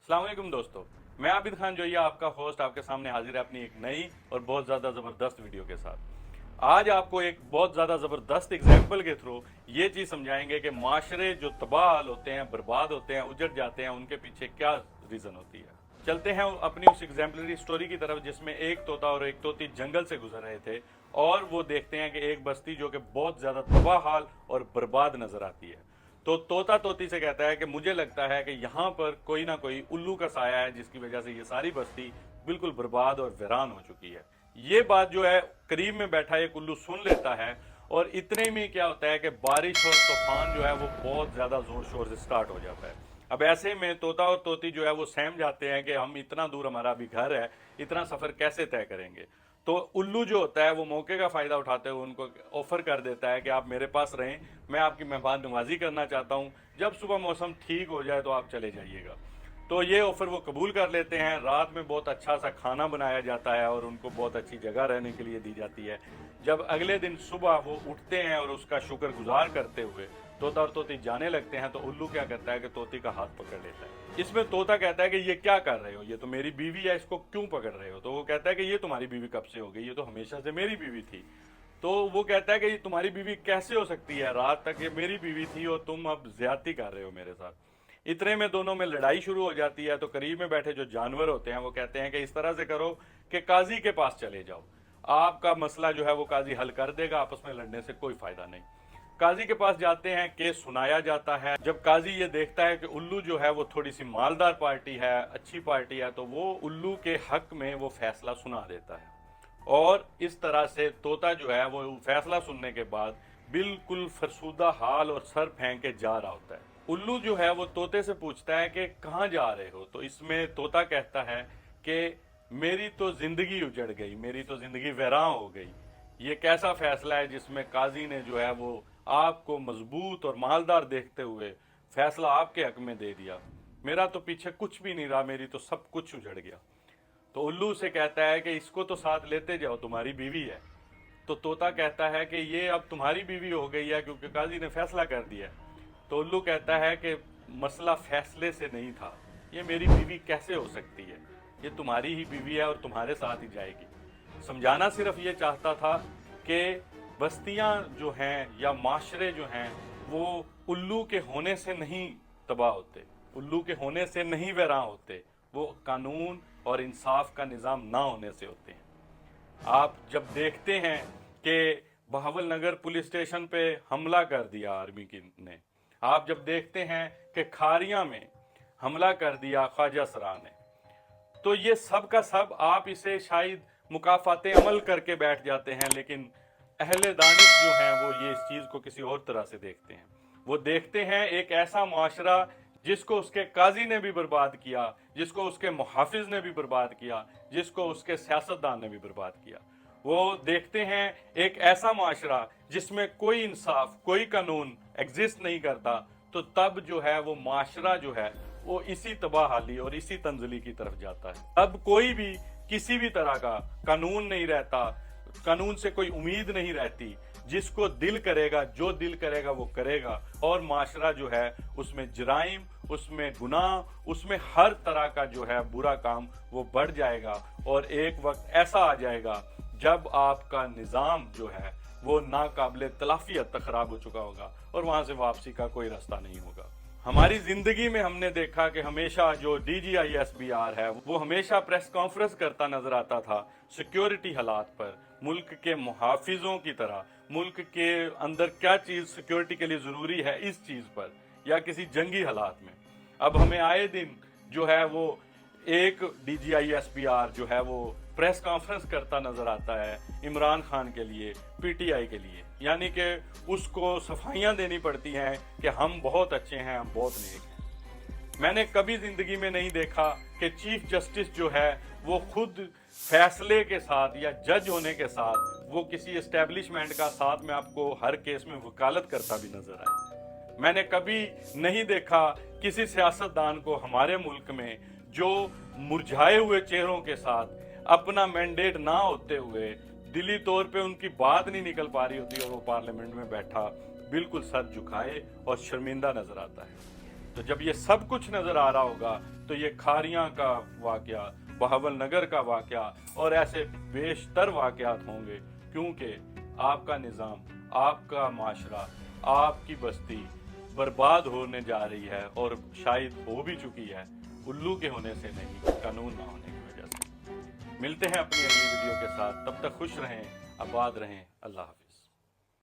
अस्सलाम वालेकुम दोस्तों, मैं आबिद खान जोइया आपका होस्ट आपके सामने हाजिर है अपनी एक नई और बहुत ज़्यादा ज़बरदस्त वीडियो के साथ। आज आपको एक बहुत ज़्यादा ज़बरदस्त एग्जाम्पल के थ्रू ये चीज़ समझाएंगे कि माशरे जो तबाह हाल होते हैं, बर्बाद होते हैं, उजड़ जाते हैं, उनके पीछे क्या रीज़न होती है। चलते हैं अपनी उस एग्जाम्पलरी स्टोरी की तरफ जिसमें एक तोता और एक तोती जंगल से गुजर रहे थे और वो देखते हैं कि एक बस्ती जो कि बहुत ज़्यादा तबाह हाल और बर्बाद नज़र आती है। तो तोता तोती से कहता है कि मुझे लगता है कि यहाँ पर कोई ना कोई उल्लू का साया है जिसकी वजह से ये सारी बस्ती बिल्कुल बर्बाद और वीरान हो चुकी है। ये बात जो है करीब में बैठा एक उल्लू सुन लेता है और इतने में क्या होता है कि बारिश और तूफान जो है वो बहुत ज़्यादा ज़ोर शोर से स्टार्ट हो जाता है। अब ऐसे में तोता और तोती जो है वो सहम जाते हैं कि हम इतना दूर हमारा अभी घर है, इतना सफ़र कैसे तय करेंगे। तो उल्लू जो होता है वो मौके का फ़ायदा उठाते हुए उनको ऑफ़र कर देता है कि आप मेरे पास रहें, मैं आपकी मेहमान नवाजी करना चाहता हूँ, जब सुबह मौसम ठीक हो जाए तो आप चले जाइएगा। तो ये ऑफ़र वो कबूल कर लेते हैं। रात में बहुत अच्छा सा खाना बनाया जाता है और उनको बहुत अच्छी जगह रहने के लिए दी जाती है। जब अगले दिन सुबह वो उठते हैं और उसका शुक्रगुजार करते हुए तोता और तोती जाने लगते हैं तो उल्लू क्या करता है कि तोती का हाथ पकड़ लेता है। इसमें तोता कहता है कि ये क्या कर रहे हो, ये तो मेरी बीवी है, इसको क्यों पकड़ रहे हो। तो वो कहता है कि ये तुम्हारी बीवी कब से हो गई, ये तो हमेशा से मेरी बीवी थी। तो वो कहता है कि ये तुम्हारी बीवी कैसे हो सकती है, रात तक ये मेरी बीवी थी और तुम अब ज्यादती कर रहे हो मेरे साथ। इतने में दोनों में लड़ाई शुरू हो जाती है। तो करीब में बैठे जो जानवर होते हैं वो कहते हैं कि इस तरह से करो कि काजी के पास चले जाओ, आपका मसला जो है वो काजी हल कर देगा, आपस में लड़ने से कोई फायदा नहीं। काजी के पास जाते हैं, केस सुनाया जाता है। जब काजी ये देखता है कि उल्लू जो है वो थोड़ी सी मालदार पार्टी है, अच्छी पार्टी है, तो वो उल्लू के हक में वो फैसला सुना देता है। और इस तरह से तोता जो है वो फैसला सुनने के बाद बिल्कुल फरसूदा हाल और सर फेंक के जा रहा होता है। उल्लू जो है वो तोते से पूछता है कि कहाँ जा रहे हो। तो इसमें तोता कहता है कि मेरी तो जिंदगी उजड़ गई, मेरी तो जिंदगी वीरान हो गई। ये कैसा फैसला है जिसमें काजी ने जो है वो आपको मजबूत और मालदार देखते हुए फैसला आपके हक में दे दिया। मेरा तो पीछे कुछ भी नहीं रहा, मेरी तो सब कुछ उजड़ गया। तो उल्लू से कहता है कि इसको तो साथ लेते जाओ, तुम्हारी बीवी है। तो तोता कहता है कि ये अब तुम्हारी बीवी हो गई है क्योंकि काजी ने फैसला कर दिया। तो उल्लू कहता है कि मसला फैसले से नहीं था, ये मेरी बीवी कैसे हो सकती है, ये तुम्हारी ही बीवी है और तुम्हारे साथ ही जाएगी। समझाना सिर्फ ये चाहता था कि बस्तियां जो हैं या माशरे जो हैं वो उल्लू के होने से नहीं तबाह होते, उल्लू के होने से नहीं वीरान होते, वो कानून और इंसाफ का निज़ाम ना होने से होते हैं। आप जब देखते हैं कि बहावल नगर पुलिस स्टेशन पे हमला कर दिया आर्मी की ने, आप जब देखते हैं कि खारिया में हमला कर दिया ख्वाजा सरा ने, तो ये सब का सब आप इसे शायद मुकाफाते अमल करके बैठ जाते हैं, लेकिन अहले दानिश जो हैं वो ये इस चीज़ को किसी और तरह से देखते हैं। वो देखते हैं एक ऐसा मुआशरा जिसको उसके काजी ने भी बर्बाद किया, जिसको उसके मुहाफिज ने भी बर्बाद किया, जिसको उसके सियासतदान ने भी बर्बाद किया। वो देखते हैं एक ऐसा मुआशरा जिसमें कोई इंसाफ, कोई कानून एग्जिस्ट नहीं करता। तो तब जो है वो मुआशरा जो है वो इसी तबाहाली और इसी तंजली की तरफ जाता है। तब कोई भी किसी भी तरह का कानून नहीं रहता, कानून से कोई उम्मीद नहीं रहती। जिसको दिल करेगा, जो दिल करेगा वो करेगा। और माशरा जो है उसमें जराइम, उसमें गुनाह, उसमें हर तरह का जो है बुरा काम वो बढ़ जाएगा। और एक वक्त ऐसा आ जाएगा जब आपका निज़ाम जो है वो नाकाबिले तलाफी हद तक खराब हो चुका होगा और वहां से वापसी का कोई रास्ता नहीं होगा। हमारी जिंदगी में हमने देखा कि हमेशा जो DGISBR है वो हमेशा प्रेस कॉन्फ्रेंस करता नजर आता था सिक्योरिटी हालात पर, मुल्क के मुहाफिजों की तरह, मुल्क के अंदर क्या चीज सिक्योरिटी के लिए जरूरी है इस चीज पर, या किसी जंगी हालात में। अब हमें आए दिन जो है वो एक DGISBR जो है वो प्रेस कॉन्फ्रेंस करता नजर आता है इमरान खान के लिए, PTI के लिए, यानी कि उसको सफाइयां देनी पड़ती हैं कि हम बहुत अच्छे हैं, हम बहुत नेक हैं। मैंने कभी जिंदगी में नहीं देखा कि चीफ जस्टिस जो है वो खुद फैसले के साथ या जज होने के साथ वो किसी एस्टेब्लिशमेंट का साथ में आपको हर केस में वकालत करता भी नजर आए। मैंने कभी नहीं देखा किसी सियासतदान को हमारे मुल्क में जो मुरझाए हुए चेहरों के साथ अपना मैंडेट ना होते हुए, दिली तौर पे उनकी बात नहीं निकल पा रही होती और वो पार्लियामेंट में बैठा बिल्कुल सर झुकाए और शर्मिंदा नजर आता है। तो जब ये सब कुछ नजर आ रहा होगा तो ये खारियां का वाकया, बहावल नगर का वाकया और ऐसे बेशतर वाकयात होंगे, क्योंकि आपका निज़ाम, आपका माशरा, आपकी बस्ती बर्बाद होने जा रही है और शायद हो भी चुकी है, उल्लू के होने से नहीं, कानून ना होने की वजह से। मिलते हैं अपनी अगली वीडियो के साथ, तब तक खुश रहें, आबाद रहें, अल्लाह हाफ़िज़।